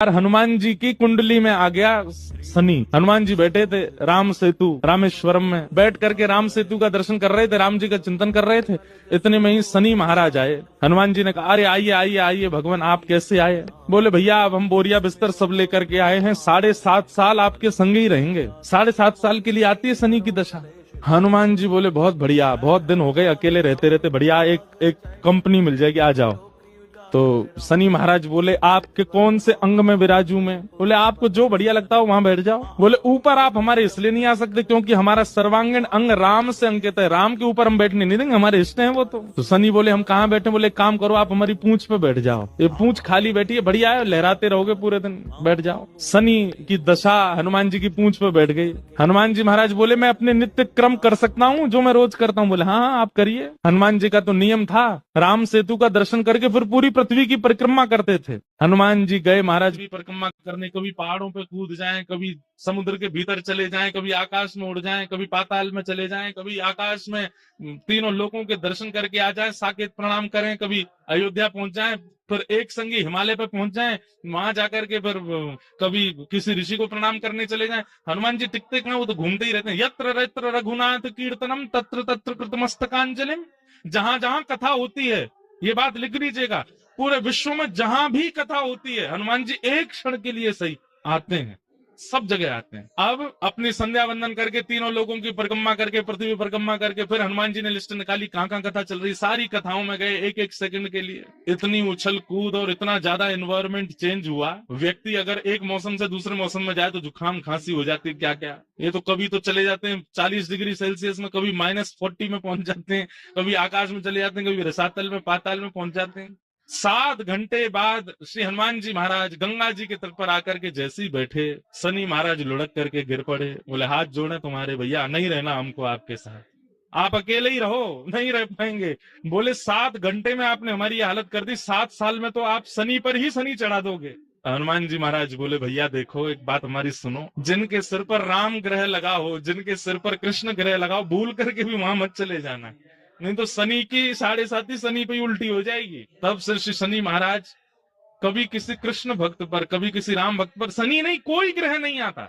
हनुमान जी की कुंडली में आ गया शनि। हनुमान जी बैठे थे राम सेतु रामेश्वरम में, बैठ करके राम सेतु का दर्शन कर रहे थे, राम जी का चिंतन कर रहे थे। इतने में ही शनि महाराज आए। हनुमान जी ने कहा, अरे आइए आइए आइए भगवान, आप कैसे आए? बोले भैया अब हम बोरिया बिस्तर सब लेकर के आए हैं, 7.5 साल आपके संग ही रहेंगे। 7.5 साल के लिए आती है शनि की दशा। हनुमान जी बोले बहुत बढ़िया, बहुत दिन हो गए अकेले रहते रहते, बढ़िया एक कंपनी मिल जाएगी, आ जाओ। तो शनि महाराज बोले, आपके कौन से अंग में विराजू मैं? बोले आपको जो बढ़िया लगता हो वहां बैठ जाओ। बोले ऊपर आप हमारे इसलिए नहीं आ सकते क्योंकि हमारा सर्वांगीण अंग राम से अंकित है, राम के ऊपर हम बैठने नहीं देंगे, हमारे इष्ट हैं वो। तो शनि बोले हम कहाँ बैठे? बोले एक काम करो, आप हमारी पूंछ पे बैठ जाओ, ये पूंछ खाली बैठी है, बढ़िया है, लहराते रहोगे पूरे दिन, बैठ जाओ। शनि की दशा हनुमान जी की पूंछ पे बैठ गई। हनुमान जी महाराज बोले मैं अपने नित्य क्रम कर सकता हूँ जो मैं रोज करता हूँ? बोले हाँ हाँ आप करिए। हनुमान जी का तो नियम था, राम सेतु का दर्शन करके फिर पूरी पृथ्वी की परिक्रमा करते थे। हनुमान जी गए महाराज भी परिक्रमा करने, कभी पहाड़ों पे कूद जाएं, कभी समुद्र के भीतर चले जाएं, कभी आकाश में उड़ जाएं, कभी पाताल में चले जाएं, कभी आकाश में तीनों लोगों के दर्शन करके आ जाएं, साकेत प्रणाम करें, कभी अयोध्या पहुंच जाएं, फिर एक संगी हिमालय पे पहुंच जाएं, वहां जाकर के फिर कभी किसी ऋषि को प्रणाम करने चले जाएं। हनुमान जी टिकते कहां, वो तो घूमते ही रहते हैं। यत्र यत्र रघुनाथ कीर्तनम तत्र तत्र कृतमस्तकांजलिम। जहां जहां कथा होती है, ये बात लिख लीजिएगा, पूरे विश्व में जहां भी कथा होती है हनुमान जी एक क्षण के लिए सही आते हैं, सब जगह आते हैं। अब अपनी संध्या वंदन करके तीनों लोगों की परिक्रमा करके, पृथ्वी परिक्रमा करके, फिर हनुमान जी ने लिस्ट निकाली कहां कहां कथा चल रही, सारी कथाओं में गए एक एक सेकंड के लिए। इतनी उछल कूद और इतना ज्यादा एनवायरमेंट चेंज हुआ, व्यक्ति अगर एक मौसम से दूसरे मौसम में जाए तो जुकाम खांसी हो जाती है, क्या क्या। ये तो कभी तो चले जाते हैं 40 डिग्री सेल्सियस में, कभी -40 में पहुंच जाते हैं, कभी आकाश में चले जाते हैं, कभी रसातल में पाताल में पहुंच जाते हैं। 7 घंटे बाद श्री हनुमान जी महाराज गंगा जी के तट पर आकर के जैसे ही बैठे, शनि महाराज लुढ़क करके गिर पड़े। बोले हाथ जोड़े तुम्हारे भैया, नहीं रहना हमको आपके साथ, आप अकेले ही रहो, नहीं रह पाएंगे। बोले 7 घंटे में आपने हमारी ये हालत कर दी, 7 साल में तो आप शनि पर ही शनि चढ़ा दोगे। हनुमान जी महाराज बोले भैया देखो एक बात हमारी सुनो, जिनके सिर पर राम ग्रह लगा हो, जिनके सिर पर कृष्ण ग्रह लगा हो, भूल करके भी वहां मत चले जाना, नहीं तो शनि की 7.5 शनि पे उल्टी हो जाएगी। तब से श्री शनि महाराज कभी किसी कृष्ण भक्त पर, कभी किसी राम भक्त पर, शनि नहीं कोई ग्रह नहीं आता,